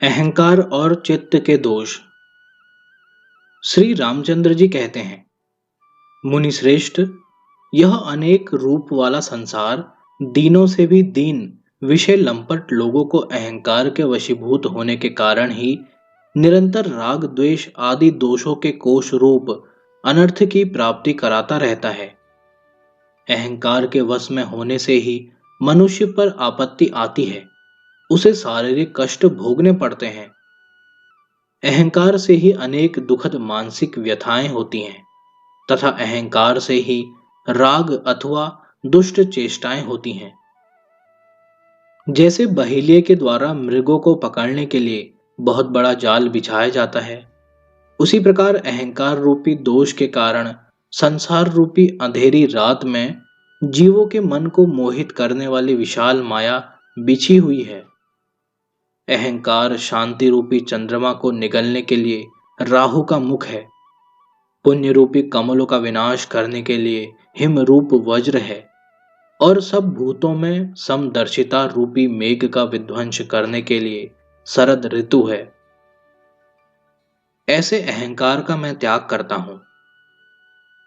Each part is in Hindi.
अहंकार और चित्त के दोष। श्री रामचंद्र जी कहते हैं, मुनि श्रेष्ठ, यह अनेक रूप वाला संसार दीनों से भी दीन विषय लंपट लोगों को अहंकार के वशीभूत होने के कारण ही निरंतर राग द्वेष आदि दोषों के कोष रूप अनर्थ की प्राप्ति कराता रहता है। अहंकार के वश में होने से ही मनुष्य पर आपत्ति आती है, उसे शारीरिक कष्ट भोगने पड़ते हैं। अहंकार से ही अनेक दुखद मानसिक व्यथाएं होती हैं तथा अहंकार से ही राग अथवा दुष्ट चेष्टाएं होती हैं। जैसे बहेलिये के द्वारा मृगों को पकड़ने के लिए बहुत बड़ा जाल बिछाया जाता है, उसी प्रकार अहंकार रूपी दोष के कारण संसार रूपी अंधेरी रात में जीवों के मन को मोहित करने वाली विशाल माया बिछी हुई है। अहंकार शांति रूपी चंद्रमा को निगलने के लिए राहु का मुख है। पुण्य रूपी कमलों का विनाश करने के लिए हिम रूप वज्र है और सब भूतों में समदर्शिता रूपी मेघ का विध्वंस करने के लिए शरद ऋतु है। ऐसे अहंकार का मैं त्याग करता हूं।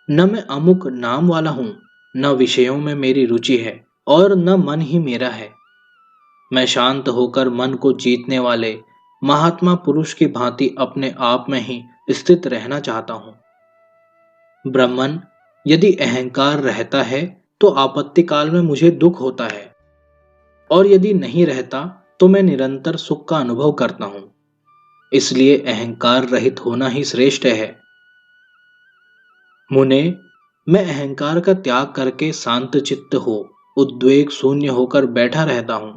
न मैं अमुक नाम वाला हूं, न विषयों में मेरी रुचि है और न मन ही मेरा है। मैं शांत होकर मन को जीतने वाले महात्मा पुरुष की भांति अपने आप में ही स्थित रहना चाहता हूं। ब्रह्मन, यदि अहंकार रहता है तो आपत्ति काल में मुझे दुख होता है और यदि नहीं रहता तो मैं निरंतर सुख का अनुभव करता हूं। इसलिए अहंकार रहित होना ही श्रेष्ठ है। मुने, मैं अहंकार का त्याग करके शांत चित्त हो उद्वेग शून्य होकर बैठा रहता हूं,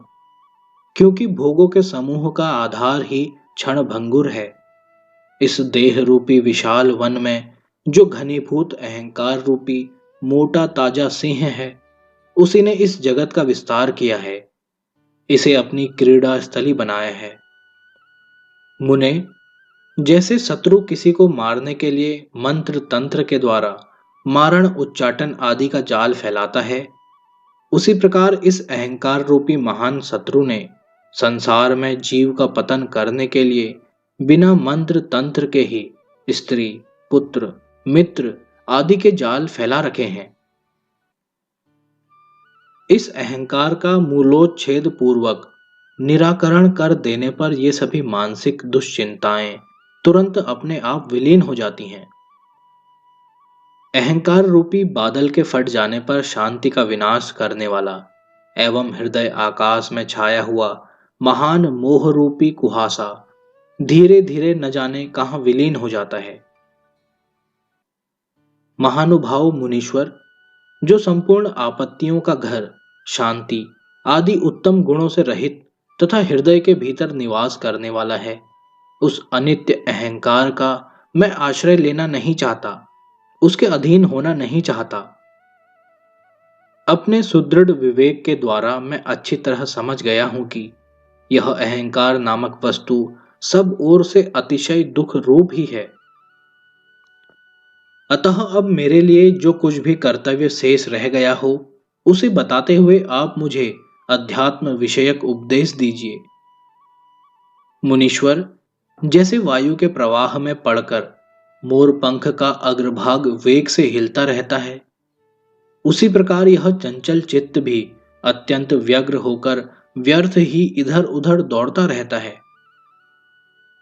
क्योंकि भोगों के समूह का आधार ही क्षण भंगुर है। इस देह रूपी विशाल वन में जो घनीभूत अहंकार रूपी मोटा ताजा सिंह है, उसी ने इस जगत का विस्तार किया है, इसे अपनी क्रीड़ा स्थली बनाया है। मुने, जैसे शत्रु किसी को मारने के लिए मंत्र तंत्र के द्वारा मारण उच्चाटन आदि का जाल फैलाता है, उसी प्रकार इस अहंकार रूपी महान शत्रु ने संसार में जीव का पतन करने के लिए बिना मंत्र तंत्र के ही स्त्री, पुत्र, मित्र आदि के जाल फैला रखे हैं। इस अहंकार का मूलोच्छेद पूर्वक निराकरण कर देने पर ये सभी मानसिक दुश्चिंताएं तुरंत अपने आप विलीन हो जाती हैं। अहंकार रूपी बादल के फट जाने पर शांति का विनाश करने वाला एवं हृदय आकाश में छाया हुआ महान मोह रूपी कुहासा धीरे धीरे न जाने कहां विलीन हो जाता है। महानुभाव मुनीश्वर, जो संपूर्ण आपत्तियों का घर, शांति आदि उत्तम गुणों से रहित तथा हृदय के भीतर निवास करने वाला है, उस अनित्य अहंकार का मैं आश्रय लेना नहीं चाहता, उसके अधीन होना नहीं चाहता। अपने सुदृढ़ विवेक के द्वारा मैं अच्छी तरह समझ गया हूं कि यह अहंकार नामक वस्तु सब ओर से अतिशय दुख रूप ही है। अतः अब मेरे लिए जो कुछ भी कर्तव्य शेष रह गया हो, उसे बताते हुए आप मुझे अध्यात्म विषयक उपदेश दीजिए। मुनीश्वर, जैसे वायु के प्रवाह में पड़कर मोर पंख का अग्रभाग वेग से हिलता रहता है, उसी प्रकार यह चंचल चित्त भी अत्यंत व्यग्र होकर व्यर्थ ही इधर उधर दौड़ता रहता है।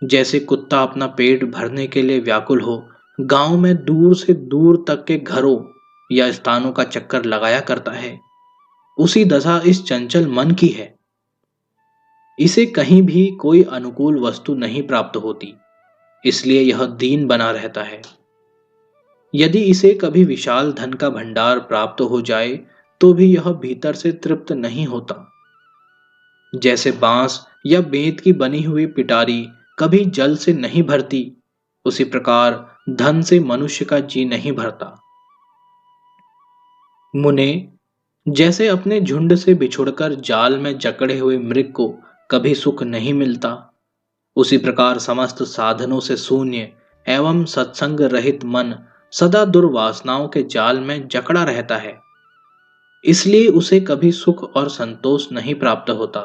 जैसे कुत्ता अपना पेट भरने के लिए व्याकुल हो गांव में दूर से दूर तक के घरों या स्थानों का चक्कर लगाया करता है, उसी दशा इस चंचल मन की है। इसे कहीं भी कोई अनुकूल वस्तु नहीं प्राप्त होती, इसलिए यह दीन बना रहता है। यदि इसे कभी विशाल धन का भंडार प्राप्त हो जाए तो भी यह भीतर से तृप्त नहीं होता। जैसे बांस या बेंत की बनी हुई पिटारी कभी जल से नहीं भरती, उसी प्रकार धन से मनुष्य का जी नहीं भरता। मुने, जैसे अपने झुंड से बिछुड़कर जाल में जकड़े हुए मृग को कभी सुख नहीं मिलता, उसी प्रकार समस्त साधनों से शून्य एवं सत्संग रहित मन सदा दुर्वासनाओं के जाल में जकड़ा रहता है, इसलिए उसे कभी सुख और संतोष नहीं प्राप्त होता।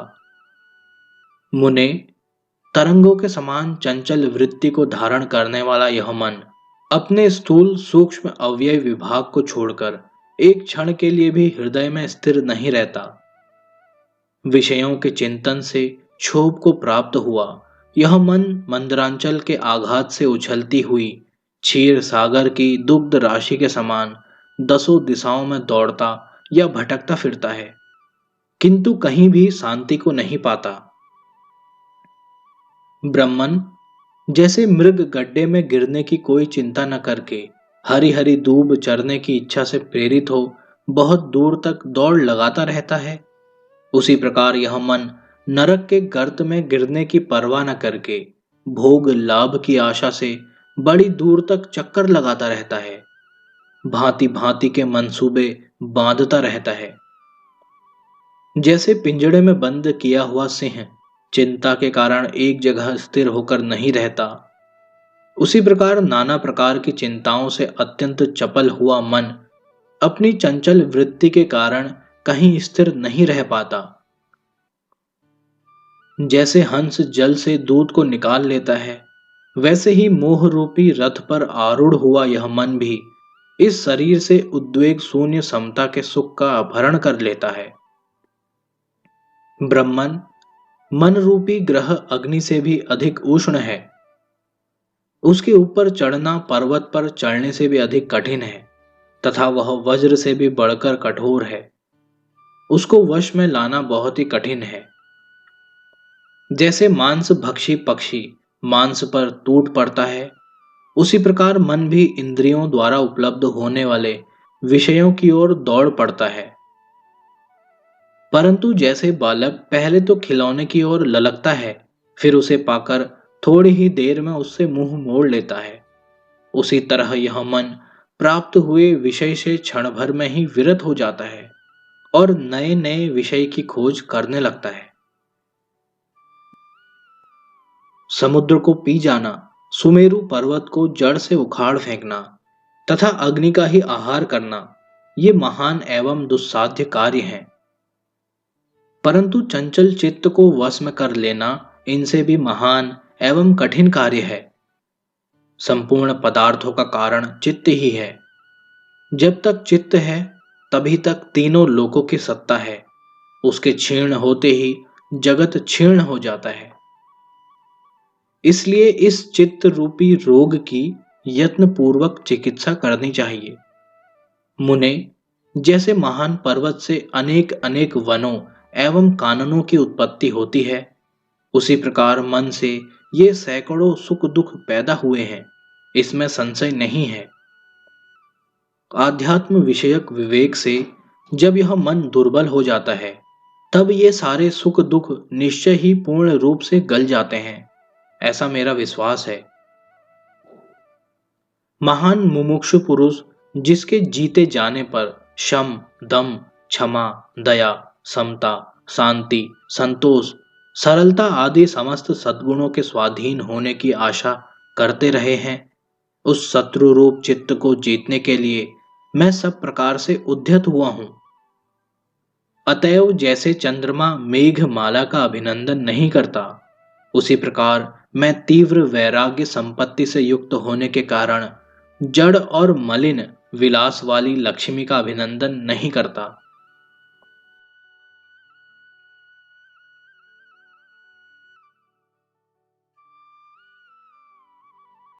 मुने, तरंगों के समान चंचल वृत्ति को धारण करने वाला यह मन अपने स्थूल सूक्ष्म अवयव विभाग को छोड़कर एक क्षण के लिए भी हृदय में स्थिर नहीं रहता। विषयों के चिंतन से क्षोभ को प्राप्त हुआ यह मन मंदरांचल के आघात से उछलती हुई क्षीर सागर की दुग्ध राशि के समान दसों दिशाओं में दौड़ता या भटकता फिरता है, किंतु कहीं भी शांति को नहीं पाता। ब्रह्मन जैसे मृग गड्ढे में गिरने की कोई चिंता न करके हरी हरी दूब चरने की इच्छा से प्रेरित हो बहुत दूर तक दौड़ लगाता रहता है, उसी प्रकार यह मन नरक के गर्त में गिरने की परवाह न करके भोग लाभ की आशा से बड़ी दूर तक चक्कर लगाता रहता है, भांति भांति के मंसूबे बांधता रहता है। जैसे पिंजड़े में बंद किया हुआ सिंह चिंता के कारण एक जगह स्थिर होकर नहीं रहता, उसी प्रकार नाना प्रकार की चिंताओं से अत्यंत चपल हुआ मन अपनी चंचल वृत्ति के कारण कहीं स्थिर नहीं रह पाता। जैसे हंस जल से दूध को निकाल लेता है, वैसे ही मोह रूपी रथ पर आरूढ़ हुआ यह मन भी इस शरीर से उद्वेग शून्य समता के सुख का अपहरण कर लेता है। ब्रह्मन मन रूपी ग्रह अग्नि से भी अधिक उष्ण है, उसके ऊपर चढ़ना पर्वत पर चढ़ने से भी अधिक कठिन है तथा वह वज्र से भी बढ़कर कठोर है, उसको वश में लाना बहुत ही कठिन है। जैसे मांस भक्षी पक्षी मांस पर टूट पड़ता है, उसी प्रकार मन भी इंद्रियों द्वारा उपलब्ध होने वाले विषयों की ओर दौड़ पड़ता है। परंतु जैसे बालक पहले तो खिलौने की ओर ललकता है, फिर उसे पाकर थोड़ी ही देर में उससे मुंह मोड़ लेता है, उसी तरह यह मन प्राप्त हुए विषय से क्षण भर में ही विरत हो जाता है और नए नए विषय की खोज करने लगता है। समुद्र को पी जाना, सुमेरु पर्वत को जड़ से उखाड़ फेंकना तथा अग्नि का ही आहार करना, ये महान एवं दुस्साध्य कार्य हैं। परंतु चंचल चित्त को वश में कर लेना इनसे भी महान एवं कठिन कार्य है। संपूर्ण पदार्थों का कारण चित्त ही है। जब तक चित्त है तभी तक तीनों लोकों की सत्ता है, उसके क्षीण होते ही जगत क्षीण हो जाता है। इसलिए इस चित्त रूपी रोग की यत्न पूर्वक चिकित्सा करनी चाहिए। मुने, जैसे महान पर्वत से अनेक अनेक वनों एवं काननों की उत्पत्ति होती है, उसी प्रकार मन से ये सैकड़ों सुख दुख पैदा हुए हैं, इसमें संशय नहीं है। आध्यात्म विषयक विवेक से जब यह मन दुर्बल हो जाता है, तब ये सारे सुख दुख निश्चय ही पूर्ण रूप से गल जाते हैं, ऐसा मेरा विश्वास है। महान मुमुक्षु पुरुष जिसके जीते जाने पर शम, दम, क्षमा, दया, समता, शांति, संतोष, सरलता आदि समस्त सद्गुणों के स्वाधीन होने की आशा करते रहे हैं, उस शत्रु रूप चित्त को जीतने के लिए मैं सब प्रकार से उद्यत हुआ हूं। अतएव जैसे चंद्रमा मेघ माला का अभिनंदन नहीं करता, उसी प्रकार मैं तीव्र वैराग्य संपत्ति से युक्त होने के कारण जड़ और मलिन विलास वाली लक्ष्मी का अभिनंदन नहीं करता।